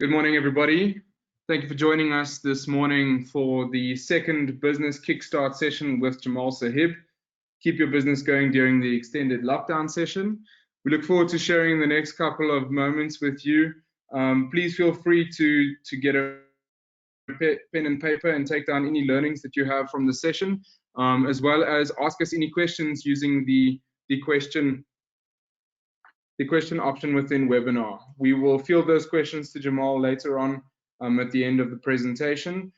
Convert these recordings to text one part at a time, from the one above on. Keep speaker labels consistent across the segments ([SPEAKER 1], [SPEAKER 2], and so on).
[SPEAKER 1] Good morning, everybody. Thank you for joining us this morning for the second business Kickstart session with Jamal Sahib. Keep your business going during the extended lockdown session. We look forward to sharing the next couple of moments with you. Please feel free to get a pen and paper and take down any learnings that you have from the session, as well as ask us any questions using the question option within webinar. We will field those questions to Jamal later on at the end of the presentation.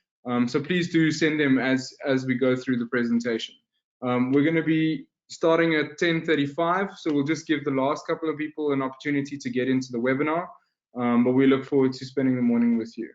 [SPEAKER 1] So please do send them as we go through the presentation. We're going to be starting at 10:35, so we'll just give the last couple of people an opportunity to get into the webinar, but we look forward to spending the morning with you.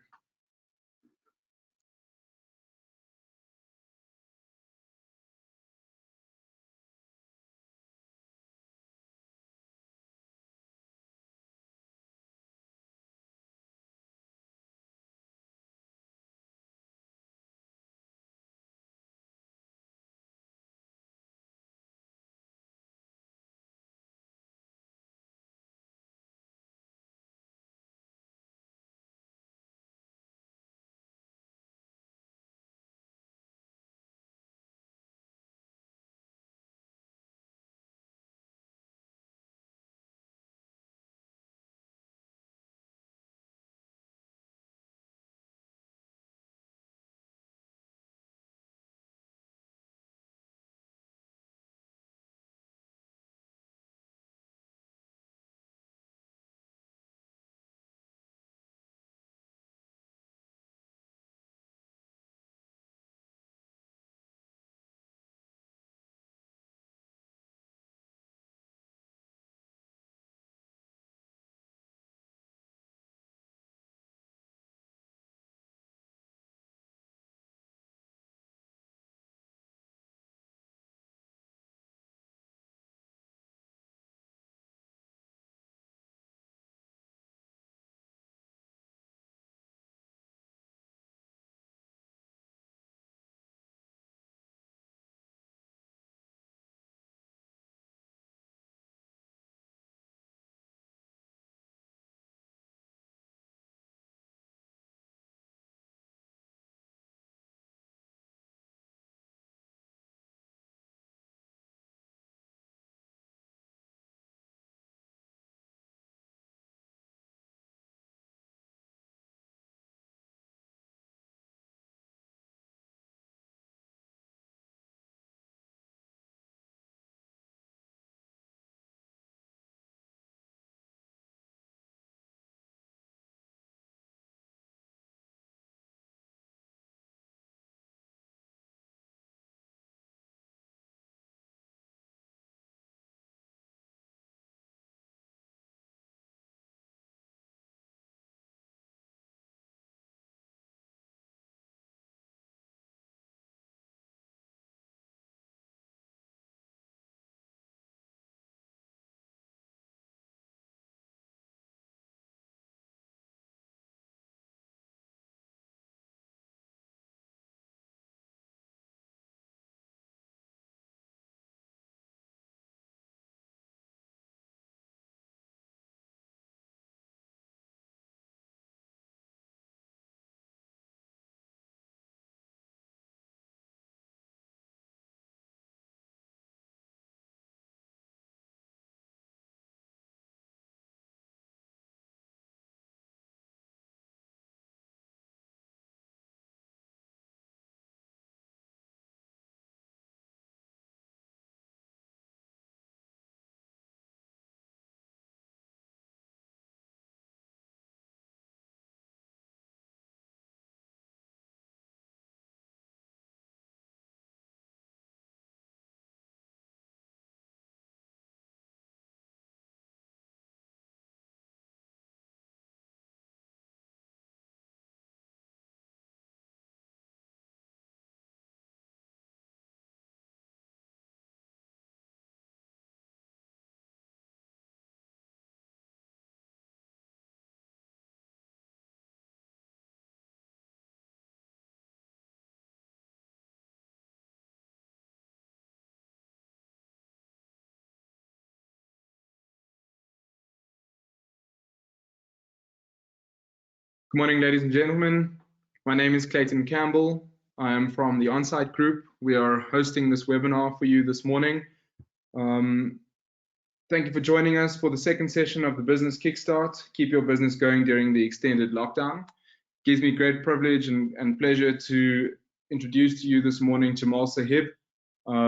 [SPEAKER 1] Good morning, ladies and gentlemen. My name is Clayton Campbell. I am from the Onsite Group. We are hosting this webinar for you this morning. Thank you for joining us for the second session of the Business Kickstart. Keep your business going during the extended lockdown. It gives me great privilege and pleasure to introduce to you this morning Jamal Sahib,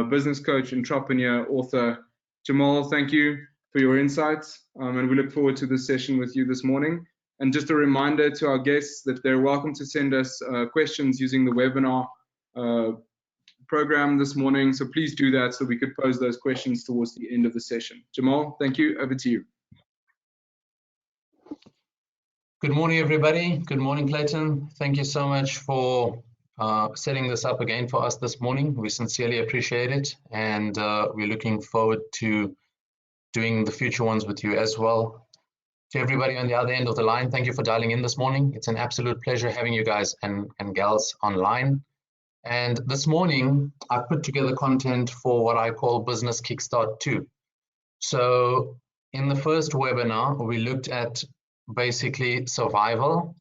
[SPEAKER 1] business coach, entrepreneur, author. Jamal, thank you for your insights, and we look forward to this session with you this morning. And just a reminder to our guests that they're welcome to send us questions using the webinar program this morning. So please do that so we could pose those questions towards the end of the session. Jamal, thank you. Over to you.
[SPEAKER 2] Good morning, everybody. Good morning, Clayton. Thank you so much for setting this up again for us this morning. We sincerely appreciate it, and we're looking forward to doing the future ones with you as well. To everybody on the other end of the line, thank you for dialing in this morning. It's an absolute pleasure having you guys and gals online. And this morning, I put together content for what I call Business Kickstart 2. So in the first webinar, we looked at basically survival.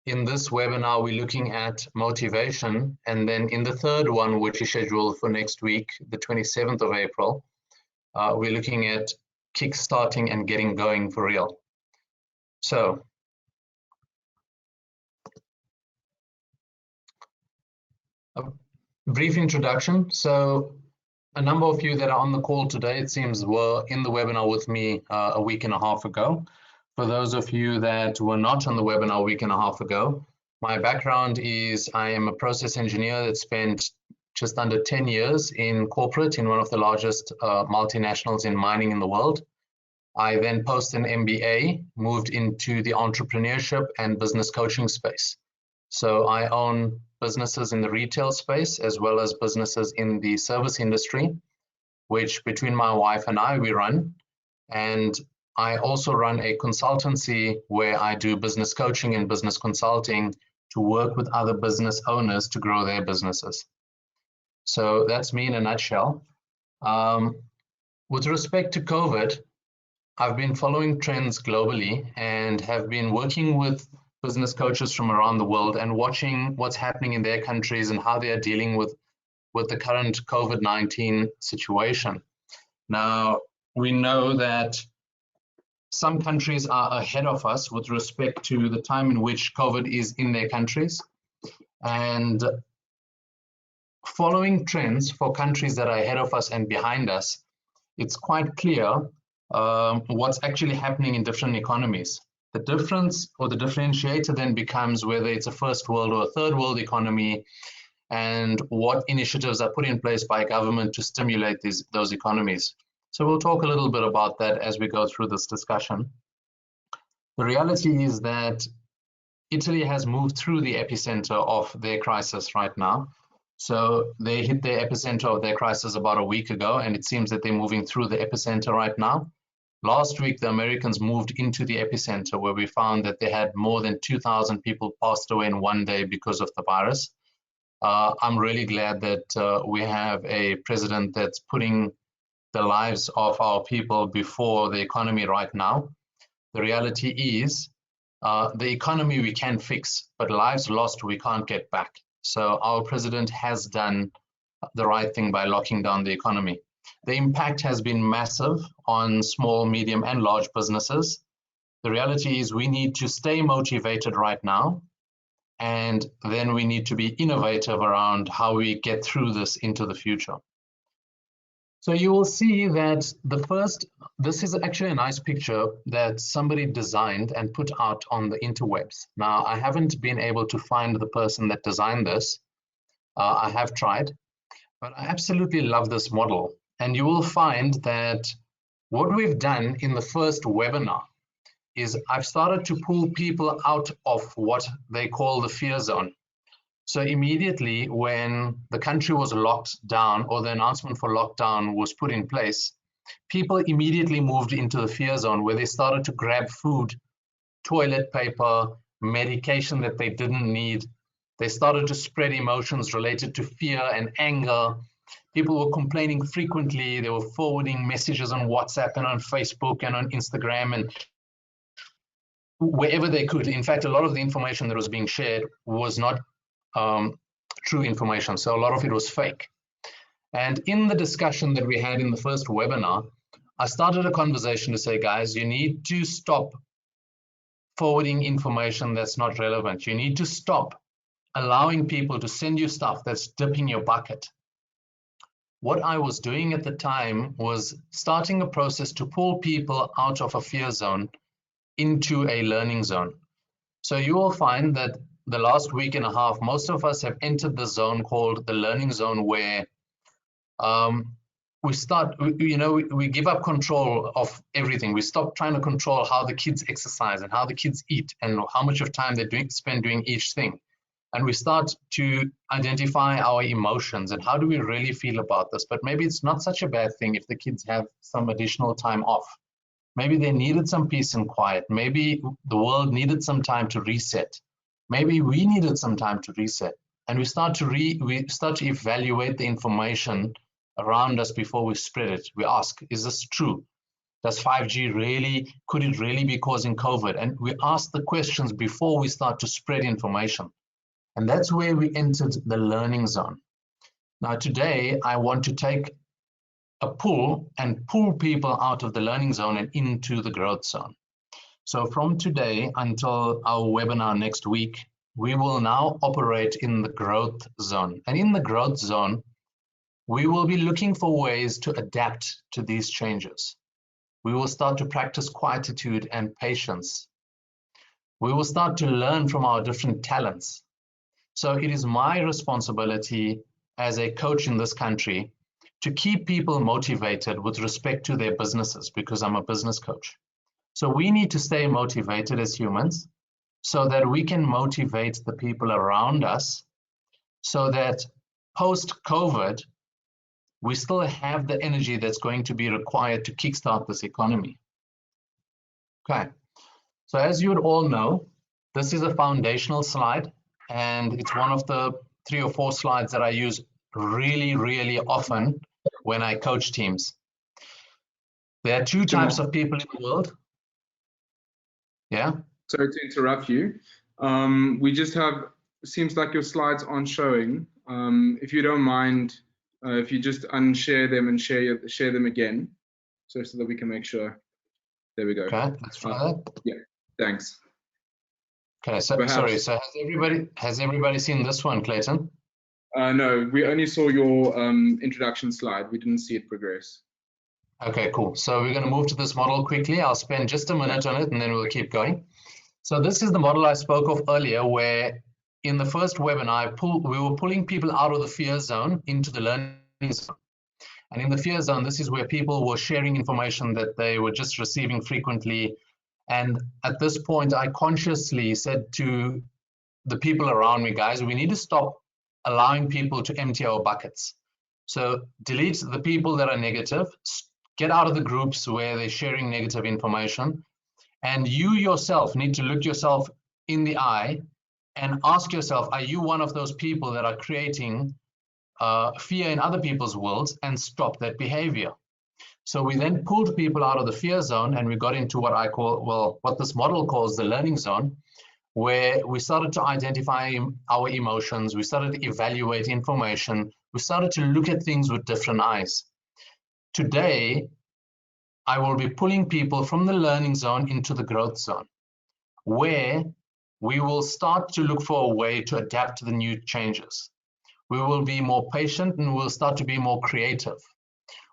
[SPEAKER 2] In this webinar, we're looking at motivation. And then in the third one, which is scheduled for next week, the 27th of April, we're looking at kickstarting and getting going for real. So a brief introduction. So a number of you that are on the call today, it seems, were in the webinar with me a week and a half ago. For those of you that were not on the webinar a week and a half ago, my background is I am a process engineer that spent just under 10 years in corporate in one of the largest multinationals in mining in the world. I then post an MBA, moved into the entrepreneurship and business coaching space. So I own businesses in the retail space as well as businesses in the service industry, which between my wife and I, we run. And I also run a consultancy where I do business coaching and business consulting to work with other business owners to grow their businesses. So that's me in a nutshell. With respect to COVID, I've been following trends globally and have been working with business coaches from around the world and watching what's happening in their countries and how they are dealing with the current COVID-19 situation. Now, we know that some countries are ahead of us with respect to the time in which COVID is in their countries. And following trends for countries that are ahead of us and behind us, it's quite clear what's actually happening in different economies. The difference or the differentiator then becomes whether it's a first world or a third world economy and what initiatives are put in place by government to stimulate those economies. So we'll talk a little bit about that as we go through this discussion. The reality is that Italy has moved through the epicenter of their crisis right now. So they hit the epicenter of their crisis about a week ago, and it seems that they're moving through the epicenter right now. Last week, the Americans moved into the epicenter where we found that they had more than 2,000 people passed away in one day because of the virus. I'm really glad that we have a president that's putting the lives of our people before the economy right now. The reality is the economy we can fix, but lives lost we can't get back. So our president has done the right thing by locking down the economy. The impact has been massive on small, medium, and large businesses. The reality is we need to stay motivated right now, and then we need to be innovative around how we get through this into the future. So you will see that this is actually a nice picture that somebody designed and put out on the interwebs. Now, I haven't been able to find the person that designed this. I have tried, but I absolutely love this model. And you will find that what we've done in the first webinar is I've started to pull people out of what they call the fear zone. So immediately when the country was locked down or the announcement for lockdown was put in place, people immediately moved into the fear zone where they started to grab food, toilet paper, medication that they didn't need. They started to spread emotions related to fear and anger. People were complaining frequently. They were forwarding messages on WhatsApp and on Facebook and on Instagram and wherever they could. In fact, a lot of the information that was being shared was not true information. So a lot of it was fake. And in the discussion that we had in the first webinar, I started a conversation to say, guys, you need to stop forwarding information that's not relevant. You need to stop allowing people to send you stuff that's dipping your bucket. What I was doing at the time was starting a process to pull people out of a fear zone into a learning zone. So you will find that the last week and a half, most of us have entered the zone called the learning zone, where we give up control of everything. We stop trying to control how the kids exercise and how the kids eat and how much of time they spend doing each thing. And we start to identify our emotions and how do we really feel about this. But maybe it's not such a bad thing if the kids have some additional time off. Maybe they needed some peace and quiet. Maybe the world needed some time to reset. Maybe we needed some time to reset. And we start to evaluate the information around us before we spread it. We ask, is this true? Does 5G could it really be causing COVID? And we ask the questions before we start to spread information. And that's where we entered the learning zone. Now today, I want to take a pull and pull people out of the learning zone and into the growth zone. So from today until our webinar next week, we will now operate in the growth zone. And in the growth zone, we will be looking for ways to adapt to these changes. We will start to practice quietude and patience. We will start to learn from our different talents. So it is my responsibility as a coach in this country to keep people motivated with respect to their businesses, because I'm a business coach. So we need to stay motivated as humans so that we can motivate the people around us so that post-COVID, we still have the energy that's going to be required to kickstart this economy. Okay, so as you would all know, this is a foundational slide, and it's one of the 3 or 4 slides that I use really, really often when I coach teams. There are 2 types of people in the world. Yeah?
[SPEAKER 1] Sorry to interrupt you. We just have, seems like your slides aren't showing. If you don't mind, if you just unshare them and share them again, so that we can make sure. There we go.
[SPEAKER 2] Okay, let's try that.
[SPEAKER 1] Yeah, thanks.
[SPEAKER 2] Okay, so
[SPEAKER 1] Perhaps.
[SPEAKER 2] Sorry, so has everybody seen this one, Clayton?
[SPEAKER 1] No, we only saw your introduction slide. We didn't see it progress.
[SPEAKER 2] Okay, cool. So we're going to move to this model quickly. I'll spend just a minute on it and then we'll keep going. So this is the model I spoke of earlier, where in the first webinar, we were pulling people out of the fear zone into the learning zone. And in the fear zone, this is where people were sharing information that they were just receiving frequently. And at this point, I consciously said to the people around me, guys, we need to stop allowing people to empty our buckets. So delete the people that are negative, get out of the groups where they're sharing negative information. And you yourself need to look yourself in the eye and ask yourself, are you one of those people that are creating fear in other people's worlds, and stop that behavior? So we then pulled people out of the fear zone and we got into what I call, well, what this model calls the learning zone, where we started to identify our emotions, we started to evaluate information, we started to look at things with different eyes. Today, I will be pulling people from the learning zone into the growth zone, where we will start to look for a way to adapt to the new changes. We will be more patient and we'll start to be more creative.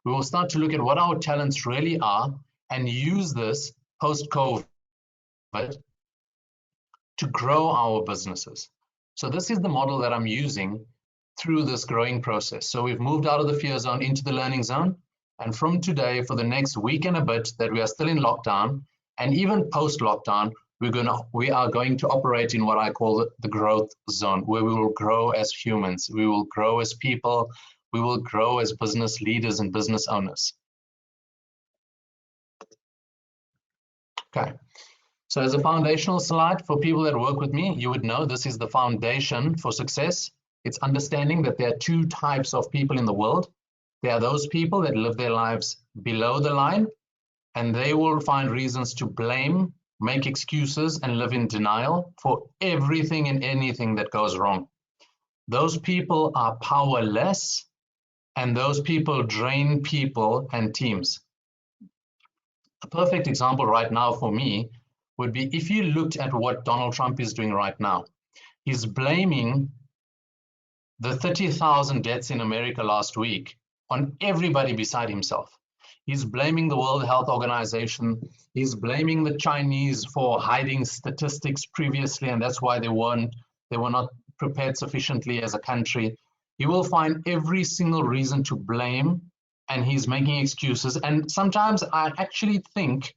[SPEAKER 2] We will start to look at what our talents really are and use this post-COVID to grow our businesses. So this is the model that I'm using through this growing process. So we've moved out of the fear zone into the learning zone. And from today, for the next week and a bit that we are still in lockdown, and even post-lockdown, we are going to operate in what I call the growth zone, where we will grow as humans, we will grow as people, we will grow as business leaders and business owners. Okay, so as a foundational slide for people that work with me, you would know this is the foundation for success. It's understanding that there are 2 types of people in the world. There are those people that live their lives below the line, and they will find reasons to blame make excuses, and live in denial for everything and anything that goes wrong. Those people are powerless, and those people drain people and teams. A perfect example right now for me would be if you looked at what Donald Trump is doing right now. He's blaming the 30,000 deaths in America last week on everybody beside himself. He's blaming the World Health Organization. He's blaming the Chinese for hiding statistics previously, and that's why they were not prepared sufficiently as a country. You will find every single reason to blame, and he's making excuses. And sometimes I actually think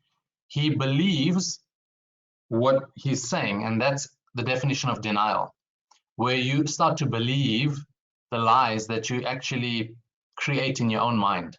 [SPEAKER 2] he believes what he's saying, and that's the definition of denial, where you start to believe the lies that you actually create in your own mind.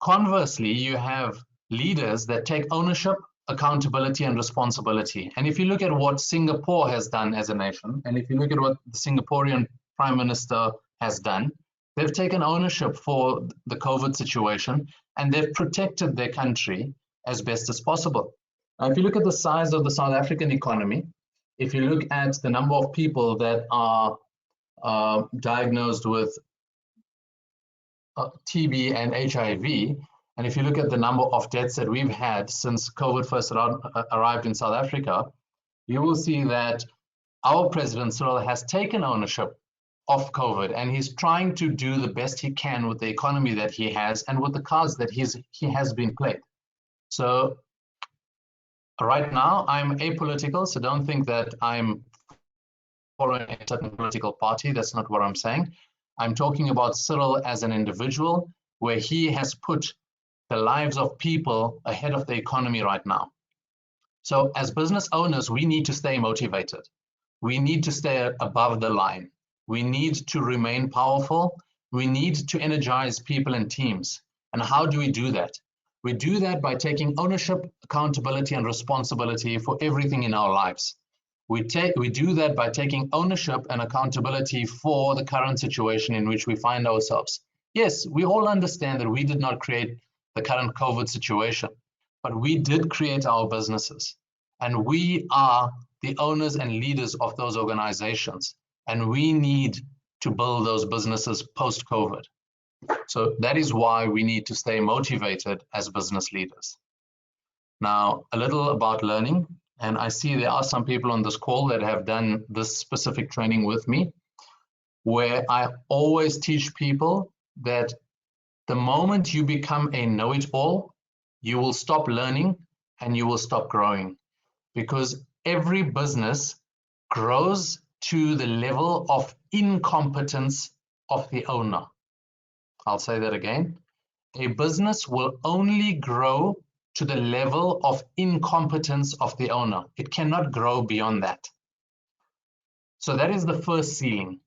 [SPEAKER 2] Conversely, you have leaders that take ownership, accountability, and responsibility. And if you look at what Singapore has done as a nation, and if you look at what the Singaporean Prime Minister has done, they've taken ownership for the COVID situation, and they've protected their country as best as possible. Now, if you look at the size of the South African economy, if you look at the number of people that are diagnosed with TB and HIV, and if you look at the number of deaths that we've had since COVID first arrived in South Africa, you will see that our President Cyril has taken ownership of COVID, and he's trying to do the best he can with the economy that he has and with the cards that he has been played. So right now, I'm apolitical, so don't think that I'm following a certain political party. That's not what I'm saying. I'm talking about Cyril as an individual, where he has put the lives of people ahead of the economy right now. So as business owners, we need to stay motivated. We need to stay above the line. We need to remain powerful. We need to energize people and teams. And how do we do that? We do that by taking ownership, accountability, and responsibility for everything in our lives. We do that by taking ownership and accountability for the current situation in which we find ourselves. Yes, we all understand that we did not create the current COVID situation, but we did create our businesses, and we are the owners and leaders of those organizations, and we need to build those businesses post-COVID. So that is why we need to stay motivated as business leaders. Now, a little about learning. And I see there are some people on this call that have done this specific training with me, where I always teach people that the moment you become a know-it-all, you will stop learning and you will stop growing, because every business grows to the level of incompetence of the owner. I'll say that again. A business will only grow to the level of incompetence of the owner. It cannot grow beyond that. So that is the first ceiling.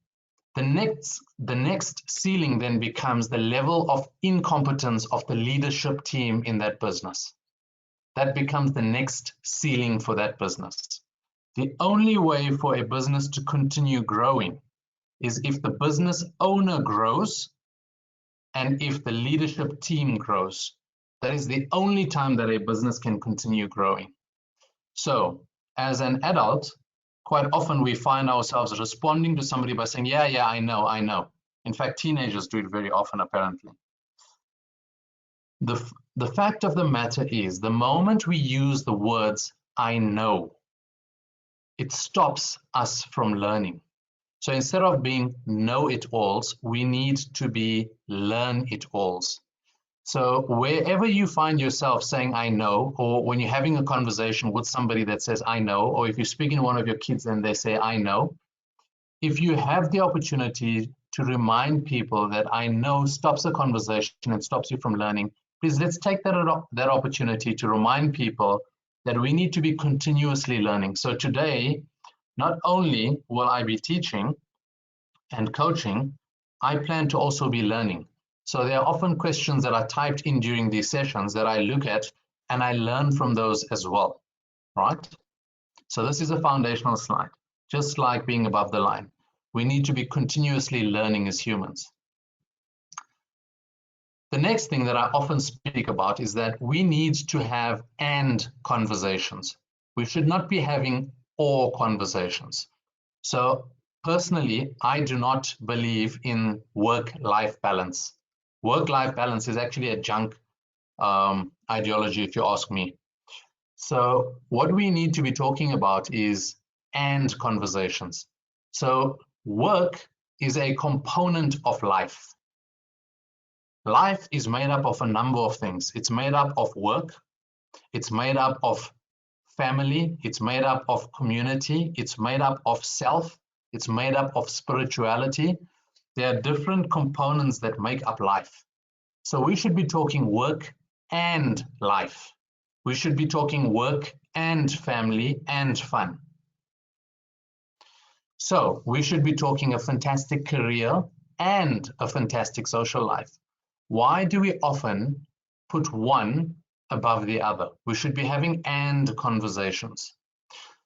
[SPEAKER 2] The next ceiling then becomes the level of incompetence of the leadership team in that business. That becomes the next ceiling for that business. The only way for a business to continue growing is if the business owner grows and if the leadership team grows. That is the only time that a business can continue growing. So as an adult, quite often we find ourselves responding to somebody by saying, yeah, I know. In fact, teenagers do it very often, apparently. The fact of the matter is, the moment we use the words, I know, it stops us from learning. So instead of being know-it-alls, we need to be learn-it-alls. So wherever you find yourself saying, I know, or when you're having a conversation with somebody that says, I know, or if you're speaking to one of your kids and they say, I know, if you have the opportunity to remind people that I know stops the conversation and stops you from learning, please let's take that opportunity to remind people that we need to be continuously learning. So today, not only will I be teaching and coaching, I plan to also be learning. So there are often questions that are typed in during these sessions that I look at and I learn from those as well, right? So this is a foundational slide, just like being above the line. We need to be continuously learning as humans. The next thing that I often speak about is that we need to have and conversations. We should not be having or conversations. So personally, I do not believe in work-life balance. Work-life balance is actually a junk ideology, if you ask me. So what we need to be talking about is and conversations. So work is a component of life. Life is made up of a number of things. It's made up of work. It's made up of family. It's made up of community. It's made up of self. It's made up of spirituality. There are different components that make up life. So we should be talking work and life. We should be talking work and family and fun. So we should be talking a fantastic career and a fantastic social life. Why do we often put one above the other? We should be having and conversations.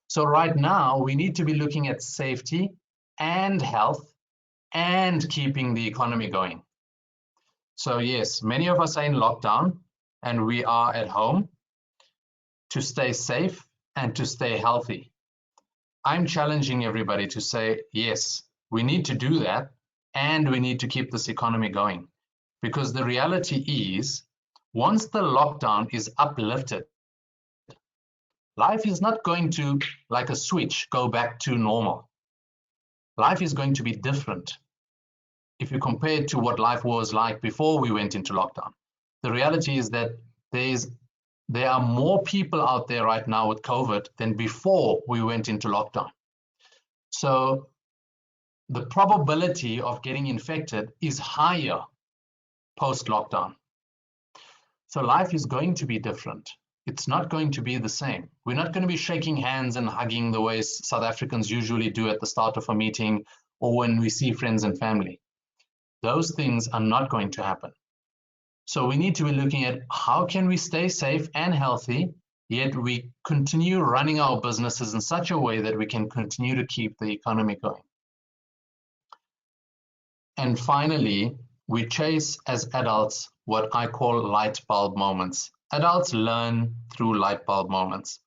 [SPEAKER 2] So right now, we need to be looking at safety and health and keeping the economy going. So yes, many of us are in lockdown and we are at home to stay safe and to stay healthy. I'm challenging everybody to say, yes, we need to do that and we need to keep this economy going. Because the reality is, once the lockdown is uplifted, life is not going to, like a switch, go back to normal. Life is going to be different if you compare it to what life was like before we went into lockdown. The reality is that there are more people out there right now with COVID than before we went into lockdown. So the probability of getting infected is higher post-lockdown. So life is going to be different. It's not going to be the same. We're not going to be shaking hands and hugging the way South Africans usually do at the start of a meeting or when we see friends and family. Those things are not going to happen. So we need to be looking at how can we stay safe and healthy, yet we continue running our businesses in such a way that we can continue to keep the economy going. And finally, we chase as adults what I call light bulb moments. Adults learn through light bulb moments.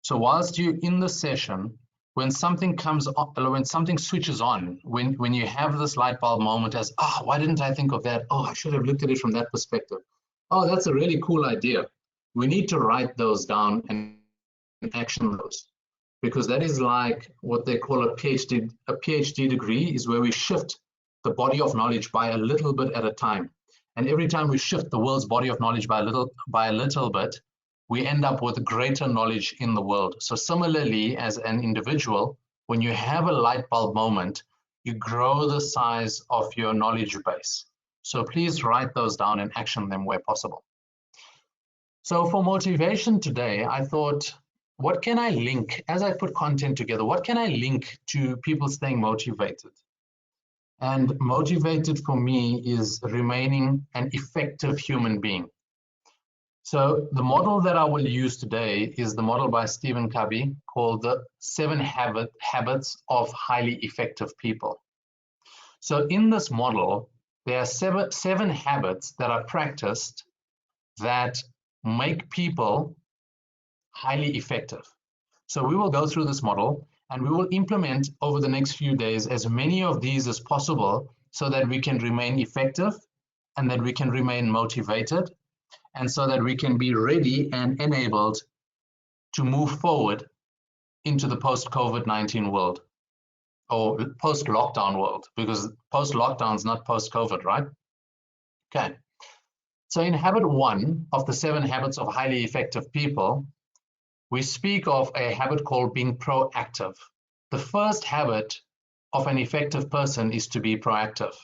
[SPEAKER 2] So whilst you're in the session, when something comes on, when something switches on, when you have this light bulb moment as, why didn't I think of that? Oh, I should have looked at it from that perspective. Oh, that's a really cool idea. We need to write those down and action those, because that is like what they call a PhD. A PhD degree is where we shift the body of knowledge by a little bit at a time. And every time we shift the world's body of knowledge by a little bit, we end up with greater knowledge in the world. So similarly, as an individual, when you have a light bulb moment, you grow the size of your knowledge base. So please write those down and action them where possible. So for motivation today, I thought, what can I link, as I put content together, what can I link to people staying motivated? And motivated for me is remaining an effective human being. So the model that I will use today is the model by Stephen Covey called the 7 Habits of Highly Effective People. So in this model, there are seven habits that are practiced that make people highly effective. So we will go through this model and we will implement over the next few days as many of these as possible so that we can remain effective and that we can remain motivated and so that we can be ready and enabled to move forward into the post-COVID-19 world or post-lockdown world, because post-lockdown is not post-COVID, right? Okay. So in habit 1 of the 7 habits of highly effective people, we speak of a habit called being proactive. The first habit of an effective person is to be proactive.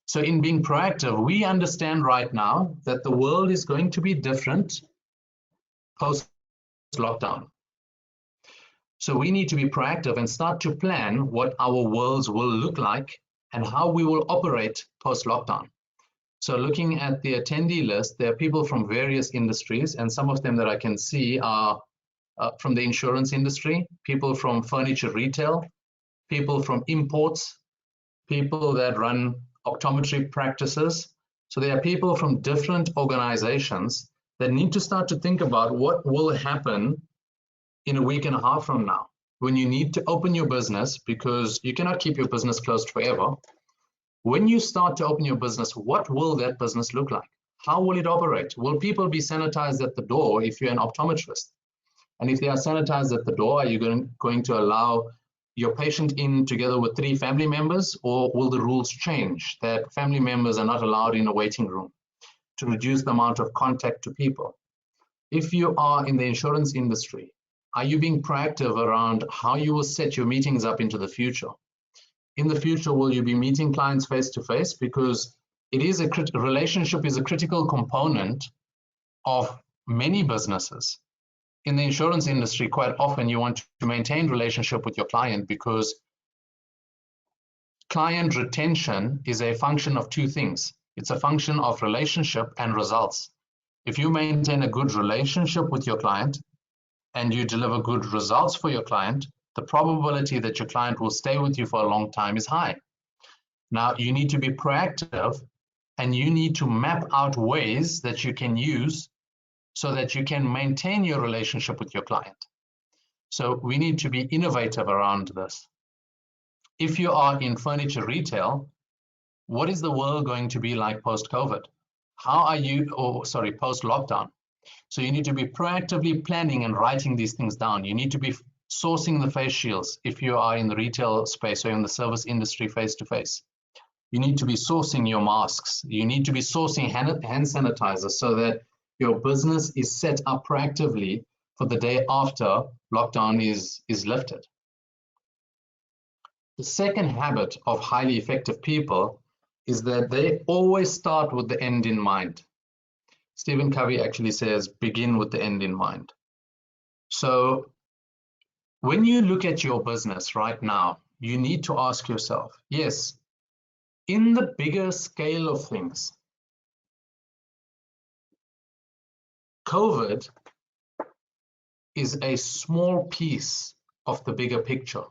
[SPEAKER 2] So in being proactive, we understand right now that the world is going to be different post-lockdown. So we need to be proactive and start to plan what our worlds will look like and how we will operate post-lockdown. So looking at the attendee list, there are people from various industries, and some of them that I can see are from the insurance industry, people from furniture retail, people from imports, people that run optometry practices, So there are people from different organizations that need to start to think about what will happen in a week and a half from now, when you need to open your business because you cannot keep your business closed forever. When you start to open your business, what will that business look like? How will it operate? Will people be sanitized at the door if you're an optometrist? And if they are sanitized at the door, are you going to allow your patient in together with 3 family members, or will the rules change that family members are not allowed in a waiting room to reduce the amount of contact to people? If you are in the insurance industry, are you being proactive around how you will set your meetings up into the future? In the future, will you be meeting clients face to face? Because it is a relationship is a critical component of many businesses. In the insurance industry, quite often you want to maintain relationship with your client because client retention is a function of 2 things. It's a function of relationship and results. If you maintain a good relationship with your client and you deliver good results for your client, the probability that your client will stay with you for a long time is high. Now, you need to be proactive and you need to map out ways that you can use so that you can maintain your relationship with your client. So we need to be innovative around this. If you are in furniture retail, what is the world going to be like post-COVID? Post-lockdown? So you need to be proactively planning and writing these things down. You need to be sourcing the face shields if you are in the retail space or in the service industry face-to-face. You need to be sourcing your masks. You need to be sourcing hand sanitizers so that your business is set up proactively for the day after lockdown is lifted. The second habit of highly effective people is that they always start with the end in mind. Stephen Covey actually says, begin with the end in mind. So when you look at your business right now, you need to ask yourself, yes, in the bigger scale of things, COVID is a small piece of the bigger picture.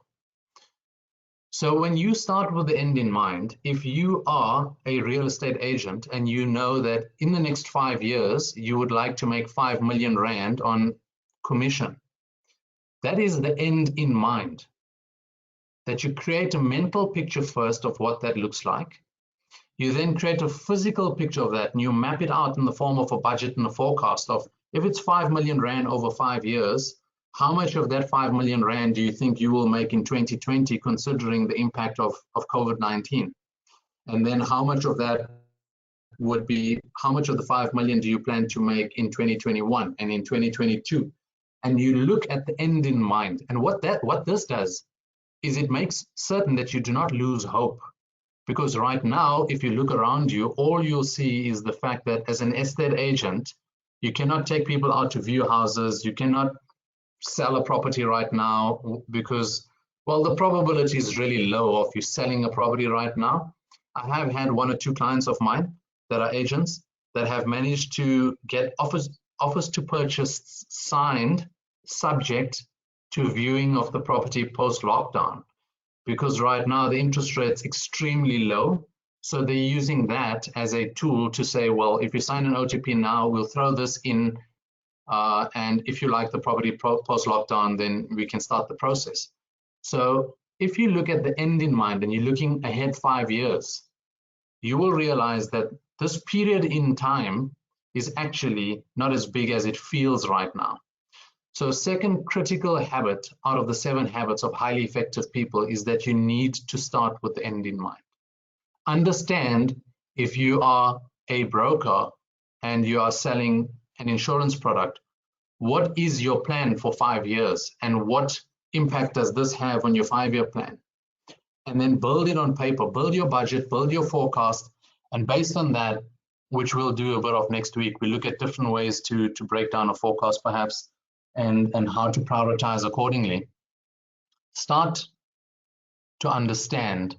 [SPEAKER 2] So when you start with the end in mind, if you are a real estate agent and you know that in the next 5 years, you would like to make 5 million Rand on commission, that is the end in mind. That you create a mental picture first of what that looks like. You then create a physical picture of that and you map it out in the form of a budget and a forecast of, if it's 5 million Rand over 5 years, how much of that 5 million Rand do you think you will make in 2020, considering the impact of COVID-19? And then how much of that would be, how much of the 5 million do you plan to make in 2021 and in 2022? And you look at the end in mind. And what this does is it makes certain that you do not lose hope. Because right now, if you look around you, all you'll see is the fact that as an estate agent, you cannot take people out to view houses, you cannot sell a property right now because, well, the probability is really low of you selling a property right now. I have had 1 or 2 clients of mine that are agents that have managed to get offers to purchase signed subject to viewing of the property post-lockdown, because right now the interest rate's extremely low. So they're using that as a tool to say, well, if you sign an OTP now, we'll throw this in. And if you like the property post-lockdown, then we can start the process. So if you look at the end in mind and you're looking ahead 5 years, you will realize that this period in time is actually not as big as it feels right now. So second critical habit out of the 7 habits of highly effective people is that you need to start with the end in mind. Understand, if you are a broker and you are selling an insurance product, what is your plan for 5 years and what impact does this have on your 5-year plan? And then build it on paper, build your budget, build your forecast, and based on that, which we'll do a bit of next week, we look at different ways to break down a forecast perhaps and how to prioritize accordingly. Start to understand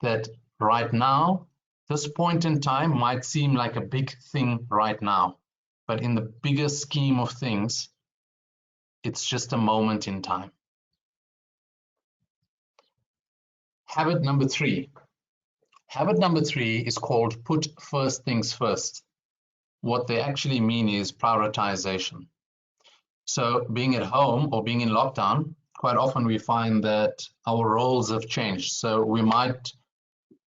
[SPEAKER 2] that right now, this point in time might seem like a big thing right now, but in the bigger scheme of things, it's just a moment in time. Habit number 3, Habit number 3 is called put first things first. What they actually mean is prioritization. So being at home or being in lockdown, quite often we find that our roles have changed. So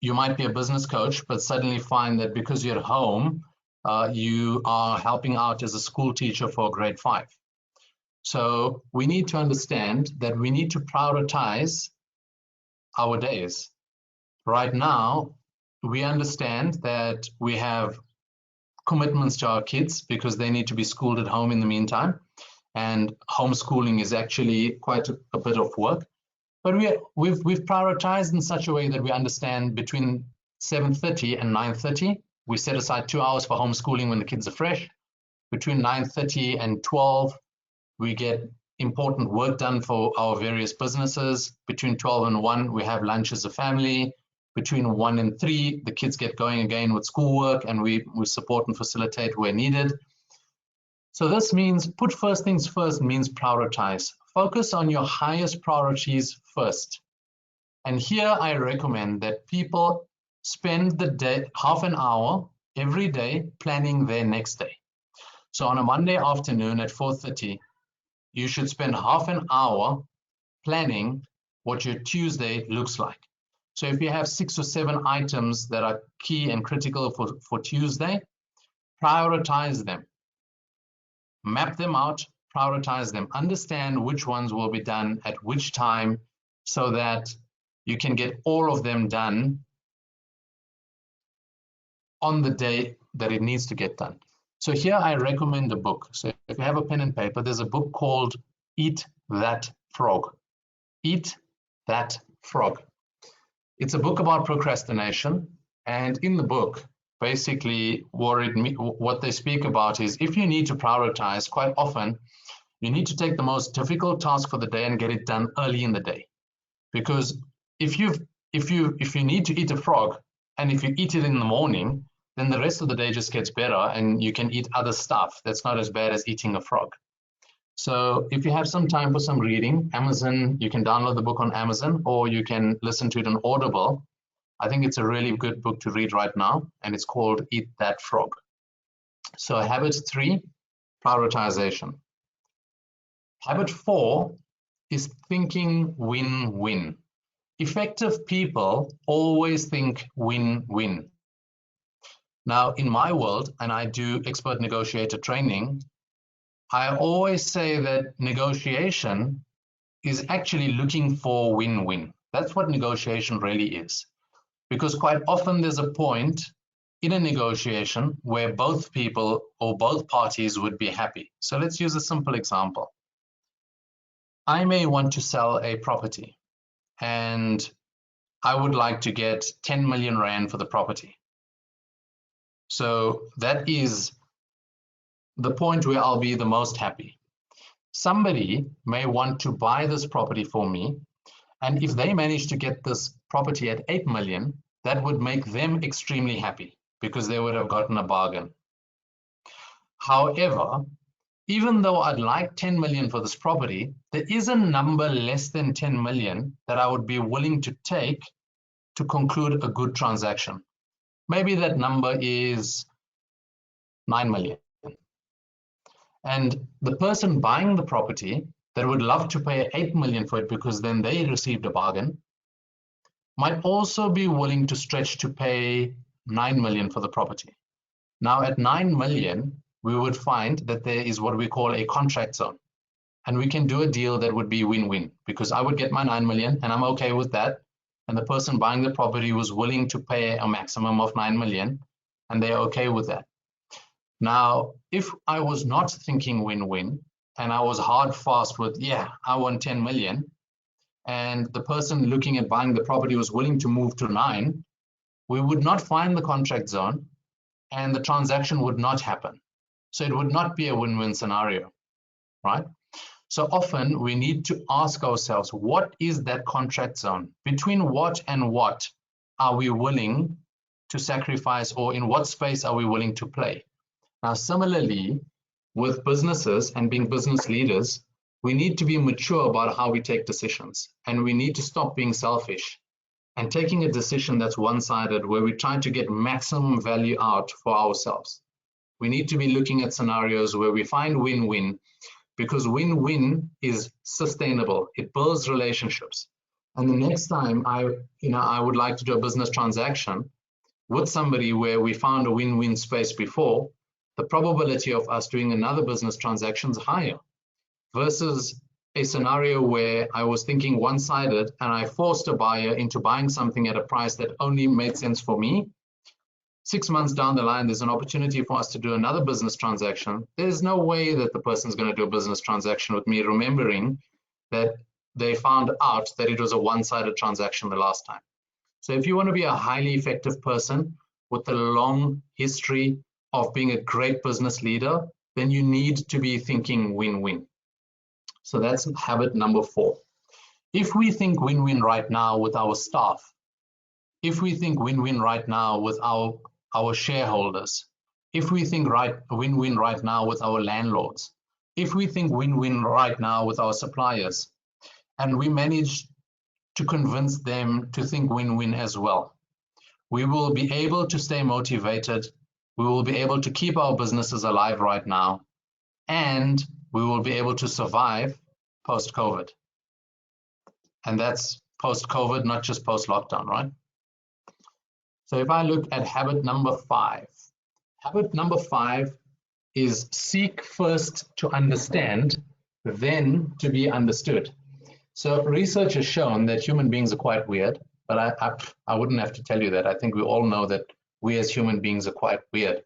[SPEAKER 2] you might be a business coach, but suddenly find that because you're at home, you are helping out as a school teacher for grade 5. So we need to understand that we need to prioritize our days. Right now, we understand that we have commitments to our kids because they need to be schooled at home in the meantime. And homeschooling is actually quite a bit of work. But we've prioritized in such a way that we understand between 7:30 and 9:30, we set aside 2 hours for homeschooling when the kids are fresh. Between 9:30 and 12, we get important work done for our various businesses. Between 12 and 1, we have lunch as a family. Between 1 and 3, the kids get going again with schoolwork, and we support and facilitate where needed. So this means put first things first means prioritize. Focus on your highest priorities first. And here I recommend that people spend the day, half an hour every day planning their next day. So on a Monday afternoon at 4:30, you should spend half an hour planning what your Tuesday looks like. So if you have 6 or 7 items that are key and critical for Tuesday, prioritize them. Map them out, prioritize them, understand which ones will be done at which time so that you can get all of them done on the day that it needs to get done. So here I recommend a book. So if you have a pen and paper, there's a book called Eat That Frog. Eat That Frog. It's a book about procrastination. And in the book, basically what they speak about is if you need to prioritize, quite often you need to take the most difficult task for the day and get it done early in the day. Because if you need to eat a frog and if you eat it in the morning, then the rest of the day just gets better and you can eat other stuff that's not as bad as eating a frog. So if you have some time for some reading, Amazon, you can download the book on Amazon or you can listen to it on Audible. I think it's a really good book to read right now, and it's called Eat That Frog. So habit 3, prioritization. Habit 4 is thinking win-win. Effective people always think win-win. Now, in my world, and I do expert negotiator training, I always say that negotiation is actually looking for win-win. That's what negotiation really is. Because quite often there's a point in a negotiation where both people or both parties would be happy. So let's use a simple example. I may want to sell a property and I would like to get 10 million Rand for the property. So that is the point where I'll be the most happy. Somebody may want to buy this property for me, and if they manage to get this property at 8 million, that would make them extremely happy because they would have gotten a bargain. However, even though I'd like 10 million for this property, there is a number less than 10 million that I would be willing to take to conclude a good transaction. Maybe that number is 9 million. And the person buying the property that would love to pay 8 million for it because then they received a bargain might also be willing to stretch to pay 9 million for the property. Now at 9 million, we would find that there is what we call a contract zone. And we can do a deal that would be win-win because I would get my 9 million and I'm okay with that. And the person buying the property was willing to pay a maximum of 9 million and they're okay with that. Now, if I was not thinking win-win and I was hard fast with, yeah, I want 10 million, and the person looking at buying the property was willing to move to 9, we would not find the contract zone and the transaction would not happen. So it would not be a win-win scenario, right? So often we need to ask ourselves, what is that contract zone? Between what and what are we willing to sacrifice, or in what space are we willing to play? Now, similarly, with businesses and being business leaders, we need to be mature about how we take decisions, and we need to stop being selfish. and taking a decision that's one-sided where we try to get maximum value out for ourselves. We need to be looking at scenarios where we find win-win, because win-win is sustainable. It builds relationships. And the next time I would like to do a business transaction with somebody where we found a win-win space before, the probability of us doing another business transaction is higher versus a scenario where I was thinking one-sided and I forced a buyer into buying something at a price that only made sense for me. 6 months down the line, there's an opportunity for us to do another business transaction. There's no way that the person's going to do a business transaction with me, remembering that they found out that it was a one-sided transaction the last time. So if you want to be a highly effective person with a long history of being a great business leader, then you need to be thinking win-win. So that's habit number 4. If we think win-win right now with our staff, if we think win-win right now with our shareholders, if we think win-win right now with our landlords, if we think win-win right now with our suppliers, and we manage to convince them to think win-win as well, we will be able to stay motivated, we will be able to keep our businesses alive right now, and we will be able to survive post-COVID. And that's post-COVID, not just post-lockdown, right? So if I look at habit number 5, habit number 5 is seek first to understand, then to be understood. So research has shown that human beings are quite weird, but I wouldn't have to tell you that. I think we all know that we as human beings are quite weird.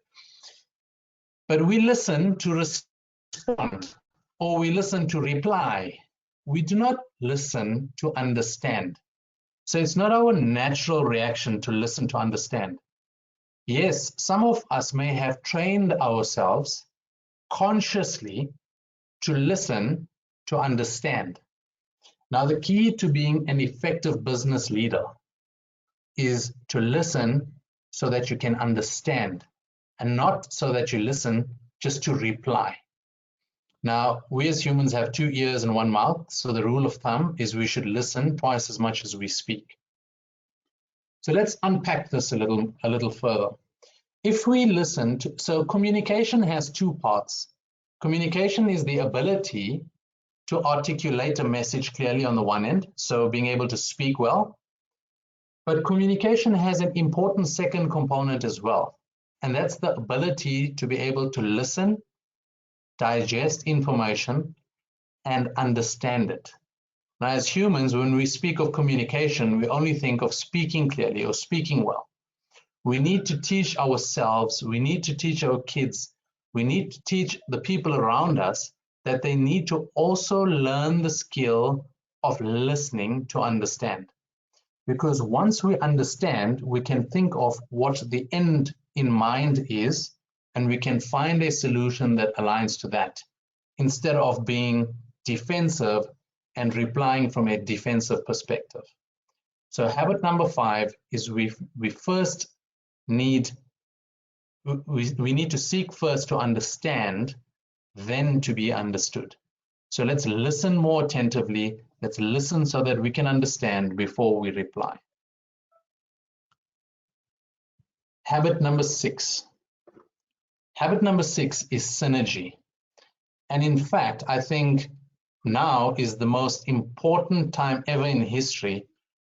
[SPEAKER 2] But we listen to respond, or we listen to reply. We do not listen to understand. So it's not our natural reaction to listen to understand. Yes, some of us may have trained ourselves consciously to listen to understand. Now, the key to being an effective business leader is to listen so that you can understand, and not so that you listen just to reply. Now, we as humans have 2 ears and 1 mouth, so the rule of thumb is we should listen twice as much as we speak. So let's unpack this a little further. If we listen to, so communication has 2 parts. Communication is the ability to articulate a message clearly on the one end, so being able to speak well. But communication has an important second component as well, and that's the ability to be able to listen, digest information, and understand it. Now, as humans, when we speak of communication, we only think of speaking clearly or speaking well. We need to teach ourselves, we need to teach our kids, we need to teach the people around us that they need to also learn the skill of listening to understand. Because once we understand, we can think of what the end in mind is, and we can find a solution that aligns to that, instead of being defensive and replying from a defensive perspective. So habit number 5 is we need to seek first to understand, then to be understood. So let's listen more attentively. Let's listen so that we can understand before we reply. Habit number 6. Habit number 6 is synergy. And in fact, I think now is the most important time ever in history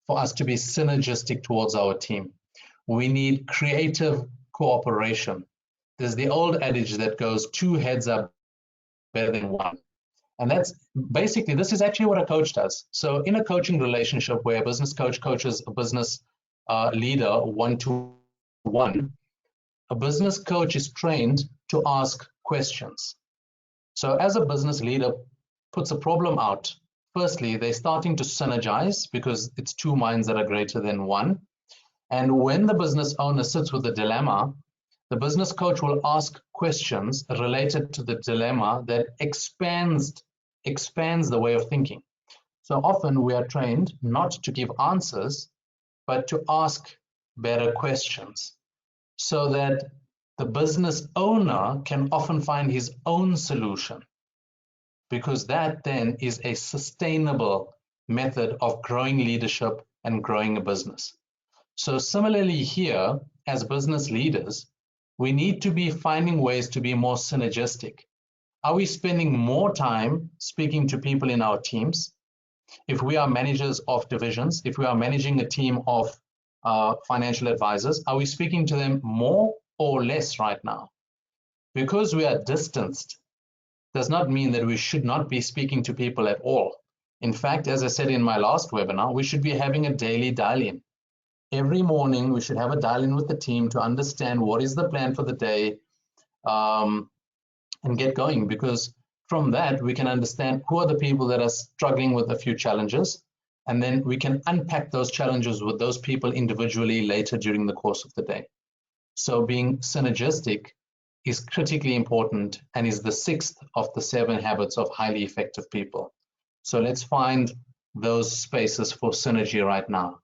[SPEAKER 2] for us to be synergistic towards our team. We need creative cooperation. There's the old adage that goes, 2 heads are better than 1. And that's basically, this is actually what a coach does. So in a coaching relationship where a business coach coaches a business leader one-to-one, a business coach is trained to ask questions. So as a business leader puts a problem out, firstly, they're starting to synergize because it's 2 minds that are greater than 1. And when the business owner sits with a dilemma, the business coach will ask questions related to the dilemma that expands the way of thinking. So often we are trained not to give answers, but to ask better questions so that the business owner can often find his own solution, because that then is a sustainable method of growing leadership and growing a business. So similarly here, as business leaders, we need to be finding ways to be more synergistic. Are we spending more time speaking to people in our teams? If we are managers of divisions, if we are managing a team of financial advisors, are we speaking to them more or less right now? Because we are distanced does not mean that we should not be speaking to people at all. In fact, as I said in my last webinar, we should be having a daily dial-in. Every morning, we should have a dial-in with the team to understand what is the plan for the day and get going, because from that, we can understand who are the people that are struggling with a few challenges, and then we can unpack those challenges with those people individually later during the course of the day. So being synergistic is critically important and is the 6th of the 7 habits of highly effective people. So let's find those spaces for synergy right now,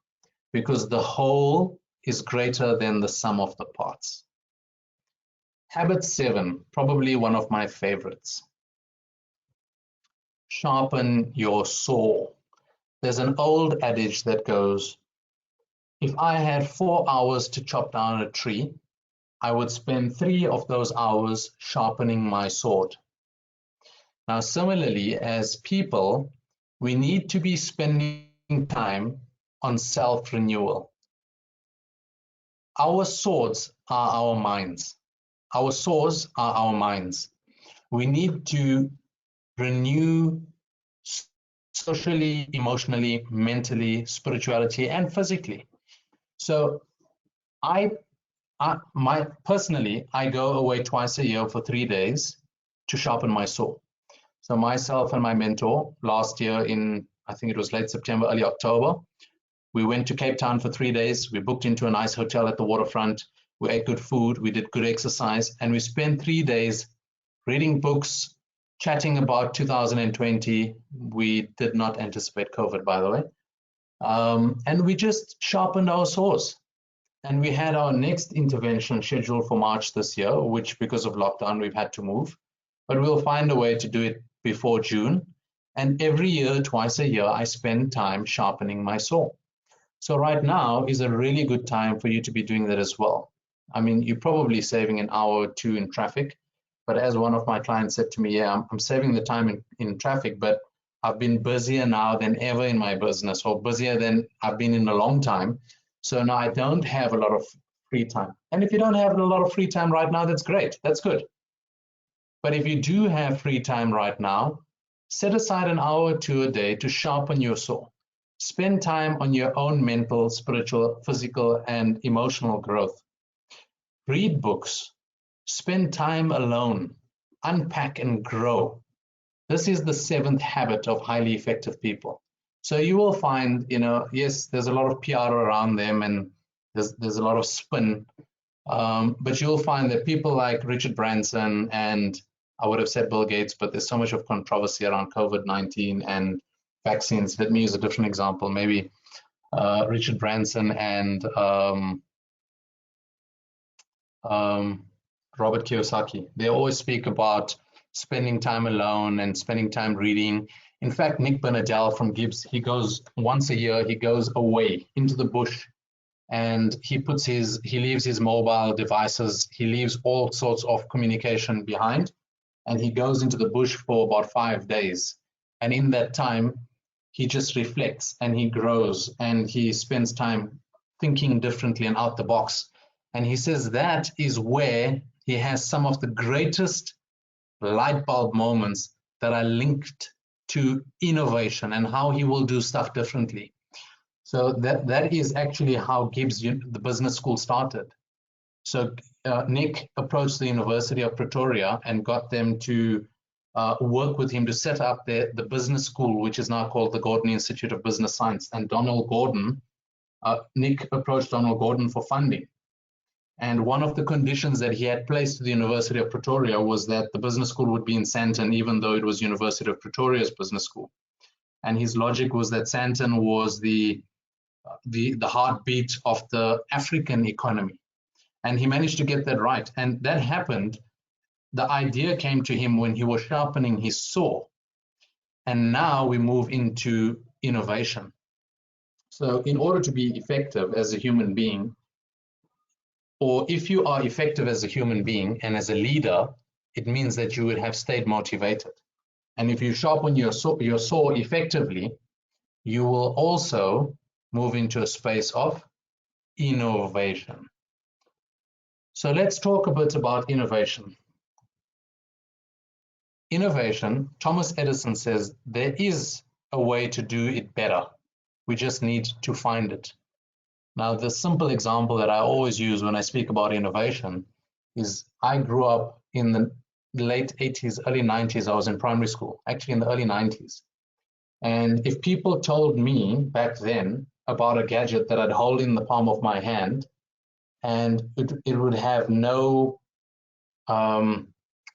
[SPEAKER 2] because the whole is greater than the sum of the parts. Habit 7, probably one of my favorites. Sharpen your saw. There's an old adage that goes, if I had 4 hours to chop down a tree, I would spend 3 of those hours sharpening my sword. Now, similarly, as people, we need to be spending time on self-renewal. Our swords are our minds. Our saws are our minds. We need to renew socially, emotionally, mentally, spirituality, and physically. So personally, I go away twice a year for 3 days to sharpen my saw. So myself and my mentor last year in, I think it was late September, early October, we went to Cape Town for 3 days. We booked into a nice hotel at the waterfront. We ate good food. We did good exercise. And we spent 3 days reading books, chatting about 2020. We did not anticipate COVID, by the way. And we just sharpened our saws. And we had our next intervention scheduled for March this year, which because of lockdown, we've had to move. But we'll find a way to do it before June. And every year, twice a year, I spend time sharpening my saw. So right now is a really good time for you to be doing that as well. I mean, you're probably saving an hour or 2 in traffic, but as one of my clients said to me, yeah, I'm saving the time in traffic, but I've been busier now than ever in my business, or busier than I've been in a long time. So now I don't have a lot of free time. And if you don't have a lot of free time right now, that's great, that's good. But if you do have free time right now, set aside an hour or 2 a day to sharpen your saw. Spend time on your own mental, spiritual, physical, and emotional growth. Read books. Spend time alone. Unpack and grow. This is the 7th habit of highly effective people. So you will find, yes, there's a lot of PR around them and there's a lot of spin, but you'll find that people like Richard Branson and I would have said Bill Gates, but there's so much of controversy around COVID-19 and vaccines. Let me use a different example, maybe Richard Branson and Robert Kiyosaki. They always speak about spending time alone and spending time reading. In fact, Nick Bernadelle from Gibbs, he goes once a year, he goes away into the bush and he leaves his mobile devices, he leaves all sorts of communication behind, and he goes into the bush for about 5 days. And in that time, he just reflects and he grows and he spends time thinking differently and out the box. And he says that is where he has some of the greatest light bulb moments that are linked to innovation and how he will do stuff differently. So that is actually how Gibbs, the business school, started. So Nick approached the University of Pretoria and got them to work with him to set up the business school, which is now called the Gordon Institute of Business Science. And Nick approached Donald Gordon for funding. And one of the conditions that he had placed to the University of Pretoria was that the business school would be in Sandton, even though it was University of Pretoria's business school. And his logic was that Sandton was the heartbeat of the African economy. And he managed to get that right. And that happened. The idea came to him when he was sharpening his saw. And now we move into innovation. So in order to be effective as a human being, or if you are effective as a human being and as a leader, it means that you would have stayed motivated. And if you sharpen your saw effectively, you will also move into a space of innovation. So let's talk a bit about innovation. Innovation, Thomas Edison says, there is a way to do it better. We just need to find it. Now, the simple example that I always use when I speak about innovation is I grew up in the late 80s, early 90s. I was in primary school, actually in the early 90s. And if people told me back then about a gadget that I'd hold in the palm of my hand and it would have no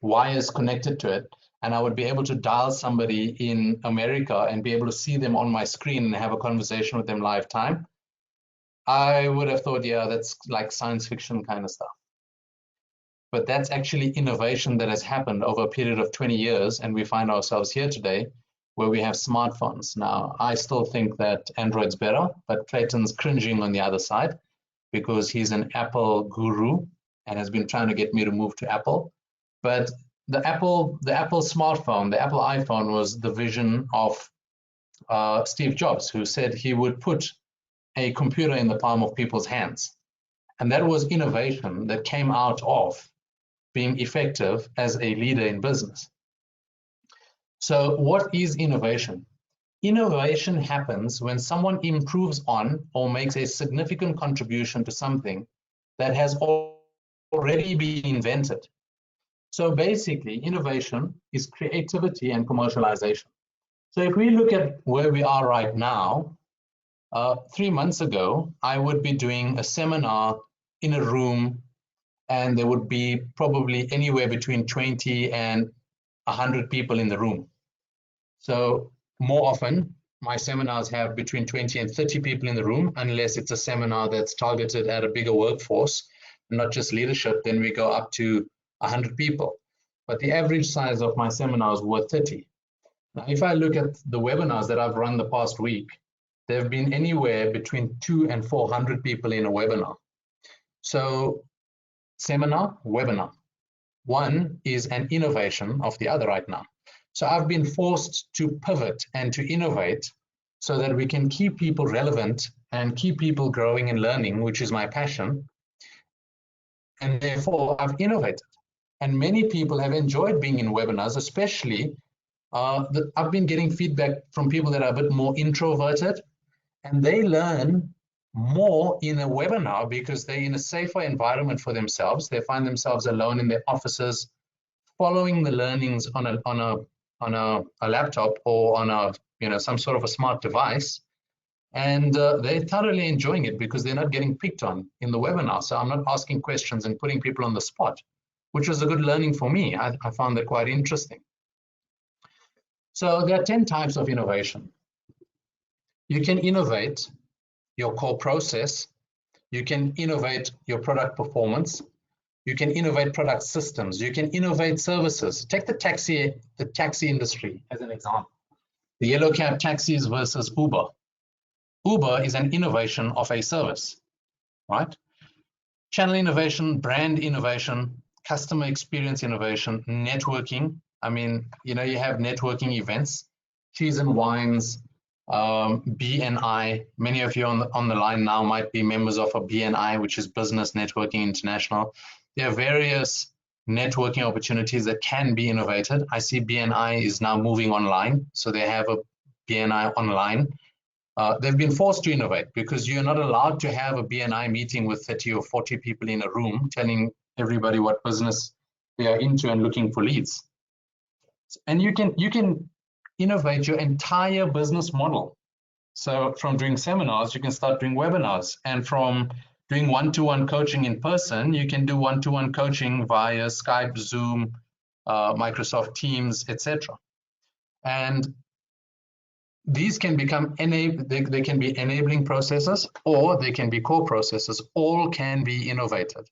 [SPEAKER 2] wires connected to it, and I would be able to dial somebody in America and be able to see them on my screen and have a conversation with them live time, I would have thought, yeah, that's like science fiction kind of stuff. But that's actually innovation that has happened over a period of 20 years, and we find ourselves here today where we have smartphones. Now, I still think that Android's better, but Clayton's cringing on the other side because he's an Apple guru and has been trying to get me to move to Apple. But the Apple smartphone, the Apple iPhone, was the vision of Steve Jobs, who said he would put a computer in the palm of people's hands. And that was innovation that came out of being effective as a leader in business. So what is innovation? Innovation happens when someone improves on or makes a significant contribution to something that has already been invented. So basically, innovation is creativity and commercialization. So if we look at where we are right now, 3 months ago, I would be doing a seminar in a room, and there would be probably anywhere between 20 and 100 people in the room. So more often, my seminars have between 20 and 30 people in the room, unless it's a seminar that's targeted at a bigger workforce, not just leadership, then we go up to 100 people. But the average size of my seminars were 30. Now, if I look at the webinars that I've run the past week, there have been anywhere between 200 and 400 people in a webinar. So seminar, webinar. One is an innovation of the other right now. So I've been forced to pivot and to innovate so that we can keep people relevant and keep people growing and learning, which is my passion. And therefore, I've innovated. And many people have enjoyed being in webinars, especially I've been getting feedback from people that are a bit more introverted, and they learn more in a webinar because they're in a safer environment for themselves. They find themselves alone in their offices, following the learnings on a laptop or on some sort of a smart device, and they're thoroughly enjoying it because they're not getting picked on in the webinar. So I'm not asking questions and putting people on the spot, which was a good learning for me. I found that quite interesting. So there are 10 types of innovation. You can innovate your core process. You can innovate your product performance. You can innovate product systems. You can innovate services. Take the taxi industry as an example. The yellow cab taxis versus Uber. Uber is an innovation of a service, right? Channel innovation, brand innovation, customer experience innovation, networking. I mean, you have networking events, Cheese and Wines, BNI. Many of you on the line now might be members of a BNI, which is Business Networking International. There are various networking opportunities that can be innovated. I see BNI is now moving online, so they have a BNI online. They've been forced to innovate because you're not allowed to have a BNI meeting with 30 or 40 people in a room telling everybody what business they are into and looking for leads. And you can innovate your entire business model. So from doing seminars, you can start doing webinars, and from doing one-to-one coaching in person, you can do one-to-one coaching via Skype, Zoom, Microsoft Teams, etc. And these can become they can be enabling processes, or they can be core processes. All can be innovated.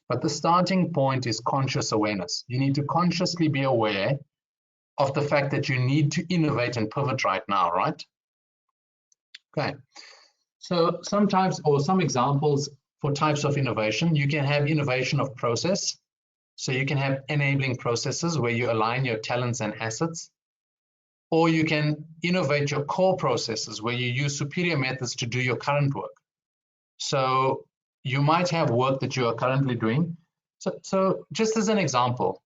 [SPEAKER 2] But the starting point is conscious awareness. You need to consciously be aware of the fact that you need to innovate and pivot right now, right? Okay. So some types or some examples for types of innovation, you can have innovation of process. So you can have enabling processes where you align your talents and assets, or you can innovate your core processes where you use superior methods to do your current work. So you might have work that you are currently doing. So just as an example,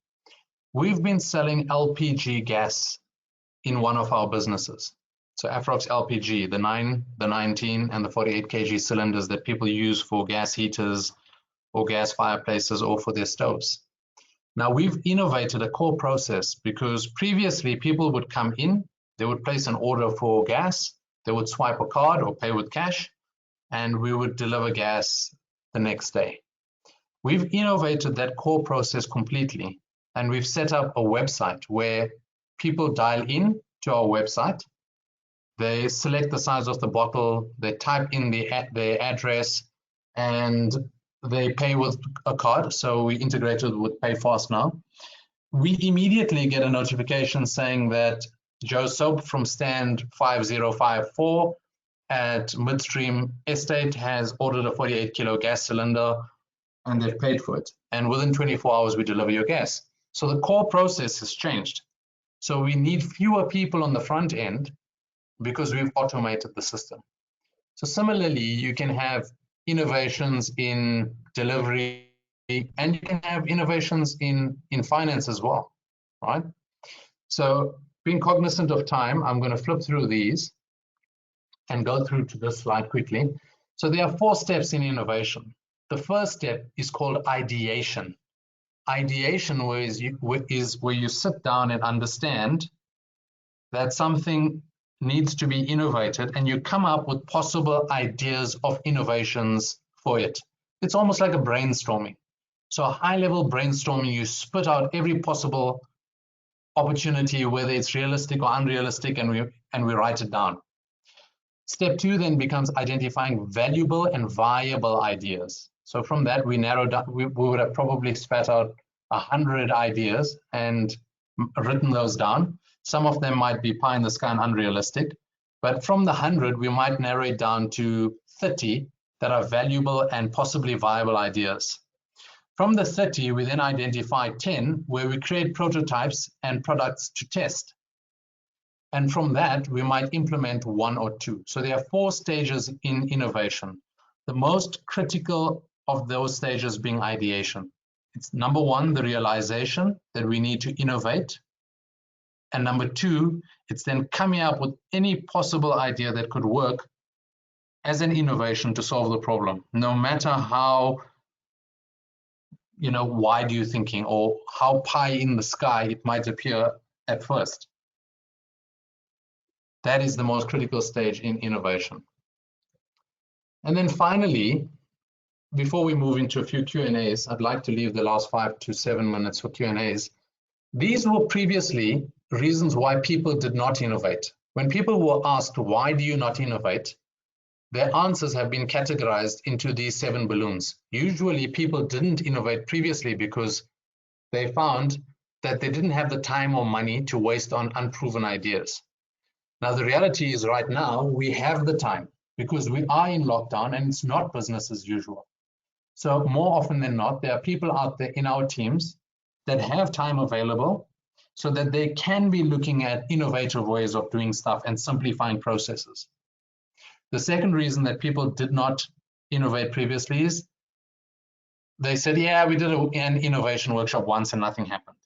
[SPEAKER 2] we've been selling LPG gas in one of our businesses. So Afrox LPG, the 9, the 19, and the 48 kg cylinders that people use for gas heaters or gas fireplaces or for their stoves. Now we've innovated a core process because previously people would come in, they would place an order for gas, they would swipe a card or pay with cash, and we would deliver gas the next day. We've innovated that core process completely, and we've set up a website where people dial in to our website, they select the size of the bottle, they type in their address, and they pay with a card. So we integrated with Pay Fast now. We immediately get a notification saying that Joe Soap from stand 5054 at Midstream Estate has ordered a 48 kilo gas cylinder and they've paid for it. And within 24 hours, we deliver your gas. So the core process has changed. So we need fewer people on the front end because we've automated the system. So similarly, you can have innovations in delivery and you can have innovations in finance as well, right? So being cognizant of time, I'm going to flip through these and go through to this slide quickly. So there are 4 steps in innovation. The first step is called ideation. Ideation is where you sit down and understand that something needs to be innovated and you come up with possible ideas of innovations for it. It's almost like a brainstorming. So a high-level brainstorming, you spit out every possible opportunity, whether it's realistic or unrealistic, and we write it down. Step 2 then becomes identifying valuable and viable ideas. So from that, we narrow down, we would have probably spat out 100 ideas and written those down. Some of them might be pie in the sky and unrealistic, but from the 100, we might narrow it down to 30 that are valuable and possibly viable ideas. From the 30, we then identify 10 where we create prototypes and products to test. And from that, we might implement 1 or 2. So there are 4 stages in innovation. The most critical of those stages being ideation. It's number 1, the realization that we need to innovate. And number 2, it's then coming up with any possible idea that could work as an innovation to solve the problem, no matter how wide you're thinking or how pie in the sky it might appear at first. That is the most critical stage in innovation. And then finally, before we move into a few Q&As, I'd like to leave the last 5 to 7 minutes for Q&As. These were previously reasons why people did not innovate. When people were asked, why do you not innovate? Their answers have been categorized into these 7 balloons. Usually people didn't innovate previously because they found that they didn't have the time or money to waste on unproven ideas. Now, the reality is right now we have the time because we are in lockdown and it's not business as usual. So more often than not, there are people out there in our teams that have time available so that they can be looking at innovative ways of doing stuff and simplifying processes. The second reason that people did not innovate previously is they said, yeah, we did an innovation workshop once and nothing happened.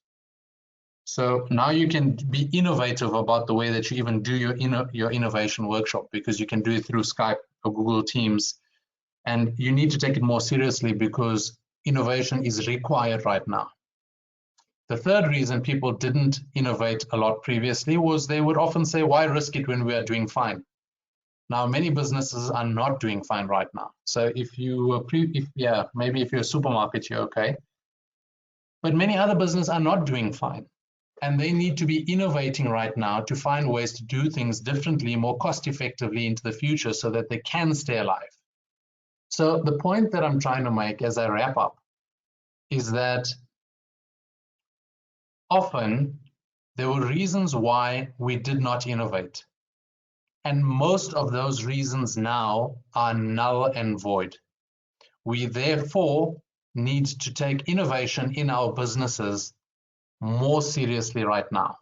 [SPEAKER 2] So now you can be innovative about the way that you even do your innovation workshop because you can do it through Skype or Google Teams. And you need to take it more seriously because innovation is required right now. The third reason people didn't innovate a lot previously was they would often say, why risk it when we are doing fine? Now, many businesses are not doing fine right now. So if you, maybe if you're a supermarket, you're okay. But many other businesses are not doing fine. And they need to be innovating right now to find ways to do things differently, more cost effectively into the future so that they can stay alive. So the point that I'm trying to make as I wrap up is that often there were reasons why we did not innovate. And most of those reasons now are null and void. We therefore need to take innovation in our businesses more seriously right now.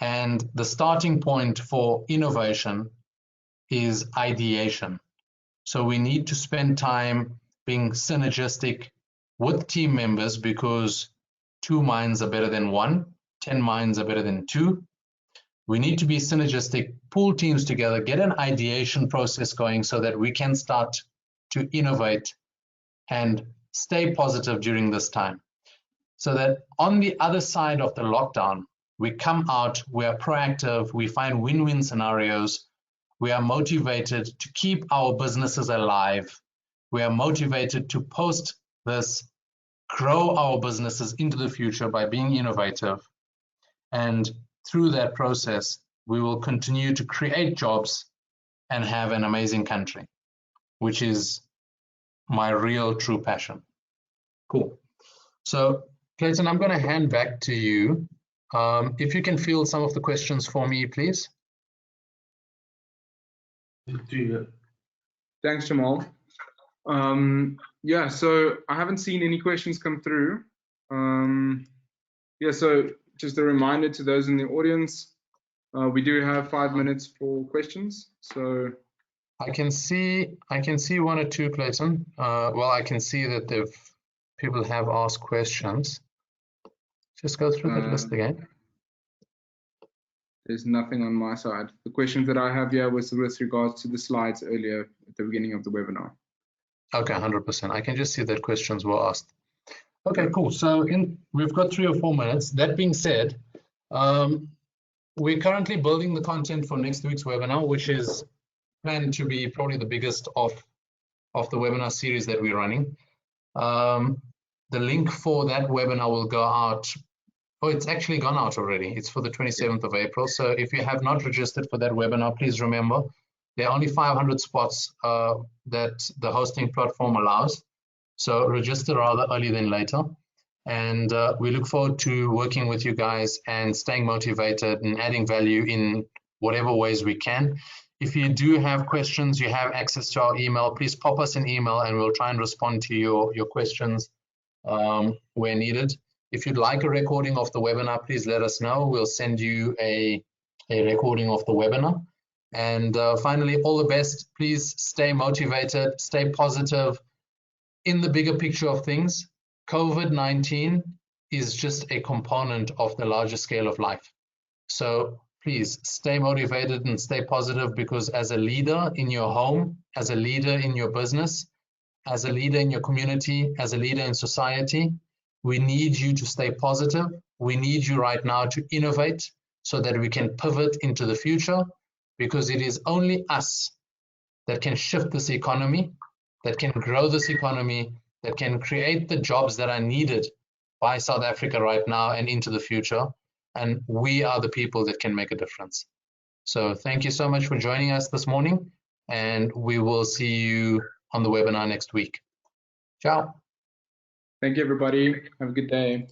[SPEAKER 2] And the starting point for innovation is ideation. So we need to spend time being synergistic with team members, because 2 minds are better than 1, 10 minds are better than 2. We need to be synergistic, pull teams together, get an ideation process going so that we can start to innovate and stay positive during this time. So that on the other side of the lockdown, we come out, we are proactive, we find win-win scenarios, we are motivated to keep our businesses alive, we are motivated to post this, grow our businesses into the future by being innovative. And through that process, we will continue to create jobs and have an amazing country, which is my real true passion. Cool. So Clayton, I'm going to hand back to you. If you can field some of the questions for me, please.
[SPEAKER 1] Thanks, Jamal. Yeah, so I haven't seen any questions come through. Yeah, so just a reminder to those in the audience, we do have 5 minutes for questions. So
[SPEAKER 2] I can see 1 or 2, Clayton. Well, I can see that people have asked questions. Just go through that list again.
[SPEAKER 1] There's nothing on my side. The questions that I have here was with regards to the slides earlier at the beginning of the webinar.
[SPEAKER 2] Okay, 100%. I can just see that questions were asked. Okay, cool. So we've got 3 or 4 minutes. That being said, we're currently building the content for next week's webinar, which is planned to be probably the biggest of the webinar series that we're running. The link for that webinar will go out. Oh, it's actually gone out already. It's for the 27th of April. So if you have not registered for that webinar, please remember, there are only 500 spots that the hosting platform allows. So register rather early than later. And we look forward to working with you guys and staying motivated and adding value in whatever ways we can. If you do have questions, you have access to our email, please pop us an email and we'll try and respond to your questions where needed. If you'd like a recording of the webinar, please let us know. We'll send you a recording of the webinar. And finally, all the best. Please stay motivated, stay positive. In the bigger picture of things, COVID-19 is just a component of the larger scale of life. So please stay motivated and stay positive, because as a leader in your home, as a leader in your business, as a leader in your community, as a leader in society, we need you to stay positive. We need you right now to innovate so that we can pivot into the future, because it is only us that can shift this economy, that can grow this economy, that can create the jobs that are needed by South Africa right now and into the future. And we are the people that can make a difference. So thank you so much for joining us this morning, and we will see you on the webinar next week. Ciao.
[SPEAKER 1] Thank you, everybody. Have a good day.